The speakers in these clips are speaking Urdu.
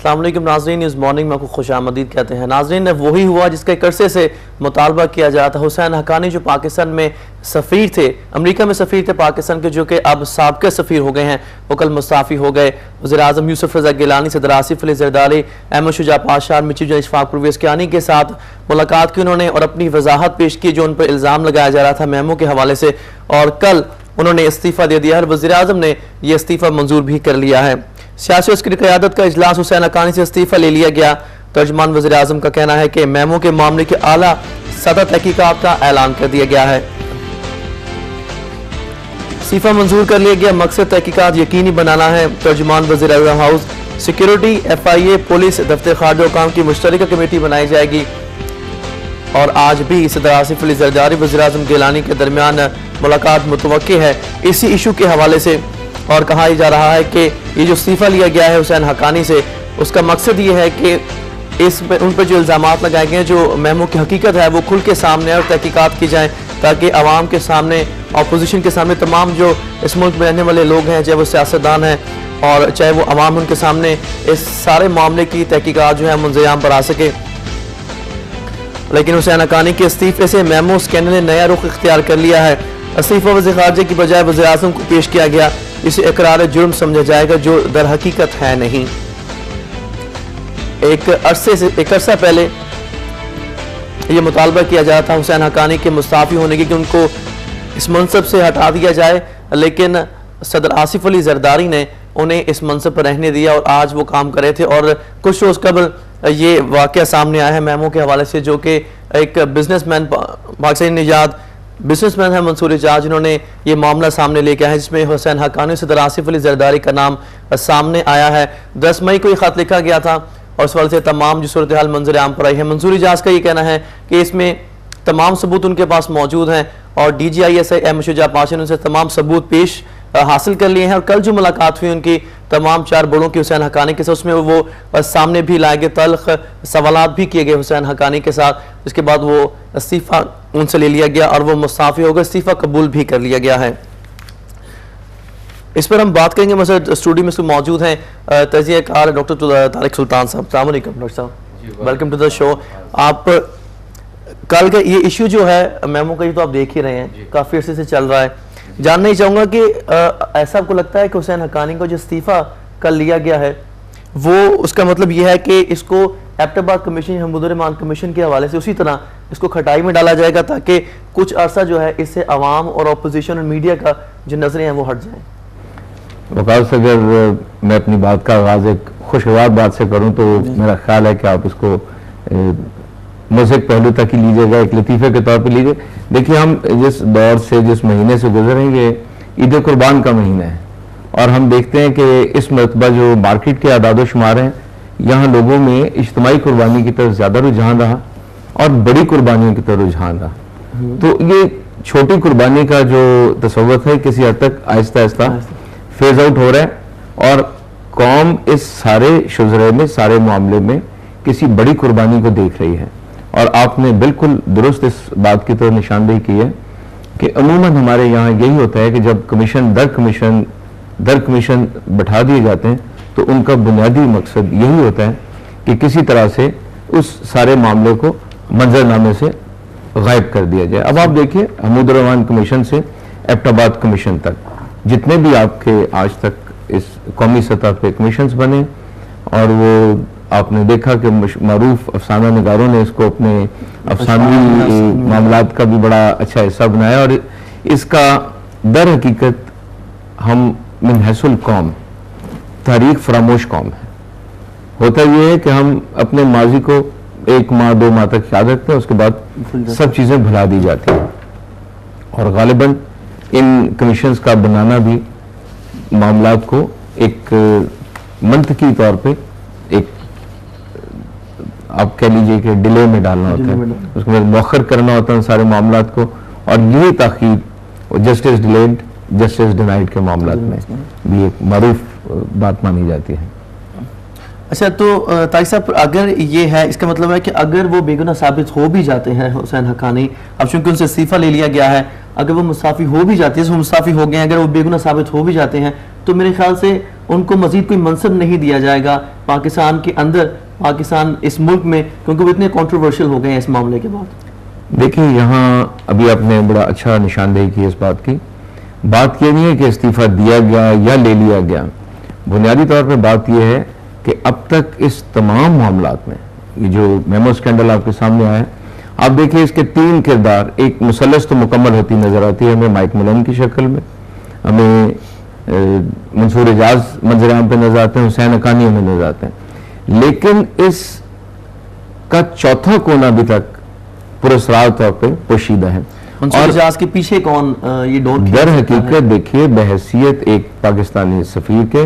السلام علیکم ناظرین، نیوز مارننگ میں آپ کو خوش آمدید کہتے ہیں۔ ناظرین، وہی ہوا جس کا ایک عرصے سے مطالبہ کیا جاتا تھا۔ حسین حقانی جو پاکستان میں سفیر تھے، امریکہ میں سفیر تھے پاکستان کے، جو کہ اب سابقہ سفیر ہو گئے ہیں، وہ کل مستعفی ہو گئے۔ وزیراعظم یوسف رضا گیلانی، صدر آصف علی زرداری، احمد شجاع پاشا، چیف جسٹس اشفاق پرویز کیانی کے ساتھ ملاقات کی انہوں نے اور اپنی وضاحت پیش کی جو ان پر الزام لگایا جا رہا تھا میمو کے حوالے سے، اور کل انہوں نے استعفیٰ دے دیا ہے۔ وزیراعظم نے یہ استعفیٰ منظور بھی کر لیا ہے۔ سیاسی عسکری قیادت کا اجلاس، حسین حقانی سے استعفیٰ لے لیا گیا۔ ترجمان وزیراعظم کا کہنا ہے کہ میمو کے معاملے کے اعلیٰ سطح تحقیقات کا اعلان کر دیا گیا ہے۔ استعفیٰ منظور کر لیا گیا، مقصد تحقیقات یقینی بنانا ہے۔ ترجمان وزیراعظم ہاؤس سیکیورٹی، FIA، پولیس، دفتر خارجہ حکام کی مشترکہ کمیٹی بنائی جائے گی، اور آج بھی صدر آصف علی زرداری، وزیراعظم گیلانی کے درمیان ملاقات متوقع ہے اسی ایشو کے حوالے سے، اور کہا جا رہا ہے کہ یہ جو استعفیٰ لیا گیا ہے حسین حقانی سے، اس کا مقصد یہ ہے کہ ان پر جو الزامات لگائے گئے ہیں، جو میمو کی حقیقت ہے، وہ کھل کے سامنے اور تحقیقات کی جائیں، تاکہ عوام کے سامنے، اپوزیشن کے سامنے، تمام جو اس ملک میں رہنے والے لوگ ہیں، چاہے وہ سیاستدان ہیں اور چاہے وہ عوام، ان کے سامنے اس سارے معاملے کی تحقیقات جو ہے منظر پر آ سکے۔ لیکن حسین حقانی کے استعفے سے میمو اسکینڈل نے نیا رخ اختیار کر لیا ہے۔ استعفیٰ وزیر خارجہ کی بجائے وزیراعظم کو پیش کیا گیا، اسے اقرار جرم سمجھا جائے گا جو در حقیقت ہے نہیں۔ ایک عرصہ پہلے یہ مطالبہ کیا جاتا تھا حسین حقانی کے مستعفی ہونے کی کہ ان کو اس منصب سے ہٹا دیا جائے، لیکن صدر آصف علی زرداری نے انہیں اس منصب پر رہنے دیا اور آج وہ کام کر رہے تھے۔ اور کچھ روز قبل یہ واقعہ سامنے آیا ہے میمو کے حوالے سے، جو کہ ایک بزنس مین، پاکستانی نژاد بزنس مین ہے منصور اعجاز، جنہوں نے یہ معاملہ سامنے لے کے آیا ہے، جس میں حسین حقانی، صدر آصف علی زرداری کا نام سامنے آیا ہے۔ 10 مئی کو یہ خط لکھا گیا تھا اور اس وجہ سے تمام جو صورتحال منظر عام پر آئی ہے۔ منصور اعجاز کا یہ کہنا ہے کہ اس میں تمام ثبوت ان کے پاس موجود ہیں، اور DGISI احمد شجاع پاشا نے ان سے تمام ثبوت پیش حاصل کر لیے ہیں، اور کل جو ملاقات ہوئی ان کی تمام 4 بڑوں کی حسین حقانی کے ساتھ، اس میں وہ سامنے بھی لائے گئے، تلخ سوالات بھی کیے گئے حسین حقانی کے ساتھ۔ اس کے بعد وہ استعفیٰ ان سے لے لیا گیا اور وہ مستعفی ہو گئے، استعفیٰ قبول بھی کر لیا گیا ہے۔ اس پر ہم بات کریں گے، مثلا اسٹوڈیو میں موجود ہیں تجزیہ کار ڈاکٹر طارق سلطان صاحب۔ السلام علیکم ڈاکٹر صاحب، ویلکم ٹو دا شو۔ آپ کل کا یہ ایشو جو ہے میمو کا، یہ تو آپ دیکھ ہی رہے ہیں، کافی عرصے سے چل رہا ہے۔ جاننا ہی چاہوں گا کہ ایسا آپ کو لگتا ہے کہ حسین حقانی کو جو استعفیٰ کل لیا گیا ہے، وہ اس کا مطلب یہ ہے کہ اس کو ایبٹ آباد کمیشن، حمود الرحمان کمیشن کے حوالے سے اسی طرح اس کو کھٹائی میں ڈالا جائے گا، تاکہ کچھ عرصہ جو ہے اس سے عوام اور اپوزیشن اور میڈیا کا جو نظریں ہیں وہ ہٹ جائیں؟ وقاص، اگر میں اپنی بات کا آغاز ایک خوشگوار بات سے کروں تو میرا خیال ہے کہ آپ اس کو مضحک پہلو تک ہی لیجیے گا، ایک لطیفے کے طور پہ لیجیے۔ دیکھیے، ہم جس دور سے، جس مہینے سے گزر رہے ہیں، یہ عید قربان کا مہینہ ہے، اور ہم دیکھتے ہیں کہ اس مرتبہ جو مارکیٹ کے اعداد و شمار ہیں، یہاں لوگوں میں اجتماعی قربانی کی طرف زیادہ رجحان رہا اور بڑی قربانیوں کی طرف رجحان رہا۔ تو یہ چھوٹی قربانی کا جو تصور ہے کسی حد تک آہستہ آہستہ فیز آؤٹ ہو رہا ہے، اور قوم اس سارے شجرے میں، سارے معاملے میں کسی بڑی قربانی کو دیکھ رہی ہے۔ اور آپ نے بالکل درست اس بات کی طرف نشاندہی کی ہے کہ عموماً ہمارے یہاں یہی ہوتا ہے کہ جب کمیشن در کمیشن بٹھا دیے جاتے ہیں تو ان کا بنیادی مقصد یہی ہوتا ہے کہ کسی طرح سے اس سارے معاملے کو منظرنامے سے غائب کر دیا جائے۔ اب آپ دیکھیے، حمود الرحمان کمیشن سے ایبٹ آباد کمیشن تک جتنے بھی آپ کے آج تک اس قومی سطح پہ کمیشنز بنے، اور وہ آپ نے دیکھا کہ معروف افسانہ نگاروں نے اس کو اپنے افسانوی معاملات کا بھی بڑا اچھا حصہ بنایا، اور اس کا در حقیقت ہم من حیث القوم تاریخ فراموش قوم ہے۔ ہوتا یہ ہے کہ ہم اپنے ماضی کو 1 ماہ 2 ماہ تک یاد رکھتے ہیں، اس کے بعد سب چیزیں بھلا دی جاتی ہیں، اور غالباً ان کمیشنز کا بنانا بھی معاملات کو ایک منطقی طور پہ ایک آپ کہہ لیجئے کہ ڈیلے میں ڈالنا ہوتا ہے، اس کو مؤخر کرنا ہوتا ہے سارے معاملات کو، اور یہ تاخیر جسٹس ڈیلیڈ جسٹس ڈینائڈ کے معاملات میں بھی ایک معروف بات مانی جاتی ہے۔ اچھا، تو طارق صاحب، اگر یہ ہے، اس کا مطلب ہے کہ اگر وہ بے گناہ ثابت ہو بھی جاتے ہیں حسین حقانی، اب چونکہ ان سے استعفیٰ لے لیا گیا ہے، اگر وہ مستعفی ہو بھی جاتی ہے، وہ مستعفی ہو گئے ہیں، اگر وہ بے گناہ ثابت ہو بھی جاتے ہیں، تو میرے خیال سے ان کو مزید کوئی منصب نہیں دیا جائے گا پاکستان کے اندر، پاکستان اس ملک میں، کیونکہ وہ اتنے کنٹروورشل ہو گئے ہیں اس معاملے کے بعد؟ دیکھیں یہاں ابھی آپ نے بڑا اچھا نشاندہی کی اس بات کی. بات یہ نہیں ہے کہ استعفیٰ دیا گیا یا لے لیا گیا. بنیادی طور پہ بات یہ ہے کہ اب تک اس تمام معاملات میں یہ جو میمو اسکینڈل آپ کے سامنے آیا ہے، آپ دیکھیں اس کے 3 کردار، ایک مثلث تو مکمل ہوتی نظر آتی ہے ہمیں مائک ملن کی شکل میں، ہمیں منصور اعجاز منظر عام پہ نظر آتے ہیں، حسین حقانی ہمیں نظر آتے ہیں، لیکن اس کا چوتھا کونا ابھی تک پراسرار طور پہ پوشیدہ ہے. منصور اعجاز کے پیچھے کون یہ ڈور در حقیقت دیکھیے بحیثیت ایک پاکستانی سفیر کے،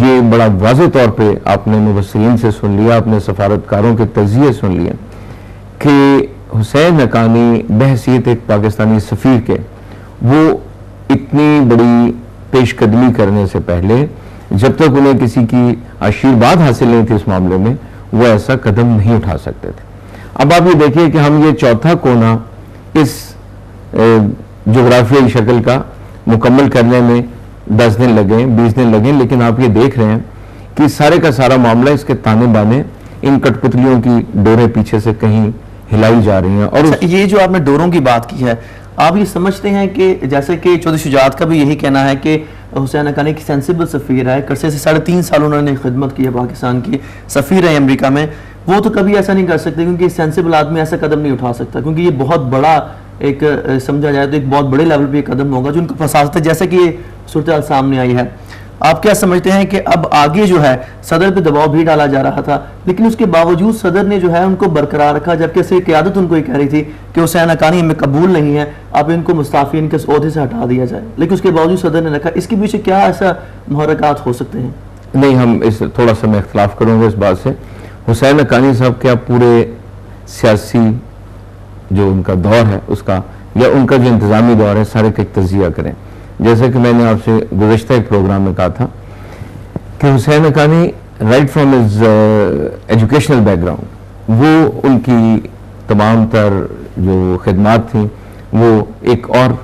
یہ بڑا واضح طور پہ آپ نے مبصرین سے سن لیا، آپ نے سفارتکاروں کے تجزیے سن لیے کہ حسین حقانی بحیثیت ایک پاکستانی سفیر کے وہ اتنی بڑی پیش قدمی کرنے سے پہلے، جب تک انہیں کسی کی آشیرواد حاصل نہیں تھی اس معاملے میں، وہ ایسا قدم نہیں اٹھا سکتے تھے. اب آپ یہ دیکھیے کہ ہم یہ چوتھا کونا اس جغرافیائی شکل کا مکمل کرنے میں 10 دن لگیں، 20 دن لگیں، لیکن آپ یہ دیکھ رہے ہیں کہ سارے کا سارا معاملہ اس کے تانے بانے، ان کٹ پتلیوں کی ڈوریں پیچھے سے کہیں ہلائی جا رہی ہیں. اور یہ جو آپ نے ڈوروں کی بات کی ہے، آپ یہ سمجھتے ہیں کہ جیسے کہ چودھری شجاعت کا بھی یہی کہنا ہے کہ حسین حقانی کی سینسیبل سفیر ہے، عرصے سے 3.5 سال انہوں نے خدمت کی ہے، پاکستان کی سفیر ہے امریکہ میں، وہ تو کبھی ایسا نہیں کر سکتے کیونکہ سینسیبل آدمی ایسا قدم نہیں اٹھا سکتا، کیونکہ یہ بہت بڑا ایک سمجھا جائے تو ایک بہت بڑے لیول پہ یہ قدم ہوگا جو ان کو فساد ہے، جیسے کہ یہ صورتحال سامنے آئی ہے. آپ کیا سمجھتے ہیں کہ اب آگے جو ہے صدر پہ دباؤ بھی ڈالا جا رہا تھا، لیکن اس کے باوجود صدر نے جو ہے ان کو برقرار رکھا، جبکہ سے قیادت ان کو یہ کہہ رہی تھی کہ حسین حقانی ہمیں قبول نہیں ہے، اب ان کو مستعفی ان کے عہدے سے ہٹا دیا جائے، لیکن اس کے باوجود صدر نے رکھا. اس کے پیچھے کیا ایسا محرکات ہو سکتے ہیں؟ نہیں، ہم اس تھوڑا سا میں اختلاف کروں گا اس بات سے. حسین حقانی صاحب کیا پورے سیاسی جو ان کا دور ہے اس کا یا ان کا جو انتظامی دور ہے سارے کا ایک تجزیہ کریں. جیسے کہ میں نے آپ سے گزشتہ ایک پروگرام میں کہا تھا کہ Husain Haqqani right from his educational background, وہ ان کی تمام تر جو خدمات تھیں وہ ایک اور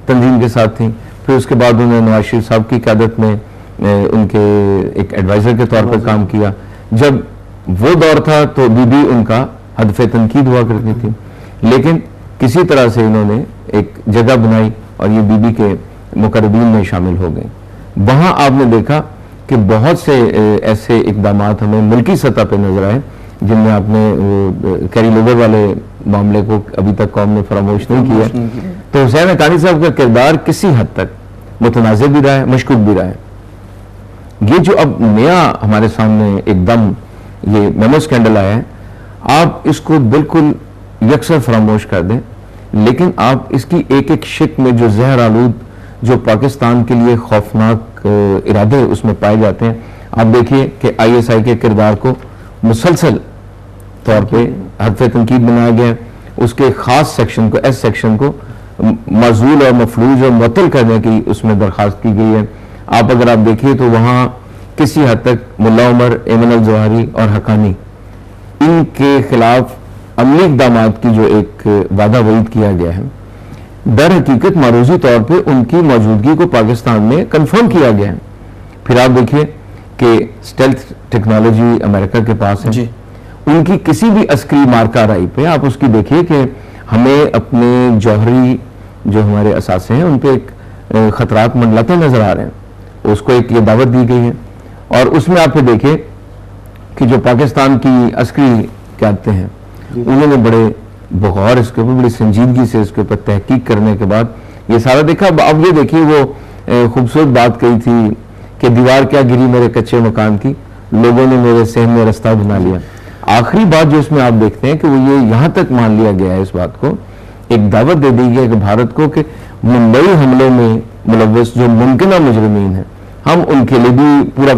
تنظیم کے ساتھ تھیں. پھر اس کے بعد انہوں نے نواز شریف صاحب کی قیادت میں ان کے ایک ایڈوائزر کے طور پر کام کیا. جب وہ دور تھا تو بی بی ان کا ہدف تنقید ہوا کرتی تھی، لیکن کسی طرح سے انہوں نے ایک جگہ بنائی اور یہ بی بی کے مقربین میں شامل ہو گئے. وہاں آپ نے دیکھا کہ بہت سے ایسے اقدامات ہمیں ملکی سطح پہ نظر آئے جن میں آپ نے کیری لیبر والے معاملے کو ابھی تک قوم نے فراموش نہیں کیا. تو حسین حقانی صاحب کا کردار کسی حد تک متنازع بھی رہا ہے، مشکوک بھی رہا ہے. یہ جو اب نیا ہمارے سامنے ایک دم یہ میمو اسکینڈل آیا ہے، آپ اس کو بالکل یکسر فراموش کر دیں، لیکن آپ اس کی ایک ایک شک میں جو زہر آلود جو پاکستان کے لیے خوفناک ارادے اس میں پائے جاتے ہیں. آپ دیکھیے کہ آئی ایس آئی کے کردار کو مسلسل طور پہ ہدف تنقید بنایا گیا، اس کے خاص سیکشن کو، ایس سیکشن کو معزول اور مفلوج اور معطل کرنے کی اس میں درخواست کی گئی ہے. اگر آپ دیکھیے تو وہاں کسی حد تک ملا عمر، ایمن الجوہری اور حقانی ان کے خلاف عملی اقدامات کی جو ایک وعدہ وعید کیا گیا ہے، در حقیقت معروضی طور پہ ان کی موجودگی کو پاکستان میں کنفرم کیا گیا ہے. پھر آپ دیکھیے کہ اسٹیلتھ ٹیکنالوجی امریکہ کے پاس ہے، ان کی کسی بھی عسکری مارکارائی پہ آپ اس کی دیکھیے کہ ہمیں اپنے جوہری جو ہمارے اثاثے ہیں ان پہ ایک خطرات منڈلاتے نظر آ رہے ہیں. اس کو ایک یہ دعوت دی گئی ہے، اور اس میں آپ دیکھیں کہ جو پاکستان کی عسکری قیادتیں ہیں انہوں نے بڑے بغور اس کے اوپر، بڑی سنجیدگی سے اس کے اوپر تحقیق کرنے کے بعد یہ سارا دیکھا. اب یہ دیکھیے وہ خوبصورت بات کہی تھی کہ دیوار کیا گری میرے کچے مکان کی، لوگوں نے میرے صحن میں رستہ بنا لیا. آخری بات جو اس میں آپ دیکھتے ہیں کہ وہ یہ یہاں تک مان لیا گیا ہے، اس بات کو ایک دعوت دے دی گئی ہے کہ بھارت کو کہ ممبئی حملوں میں ملوث جو ممکنہ مجرمین ہیں ہم ان کے لیے بھی پورا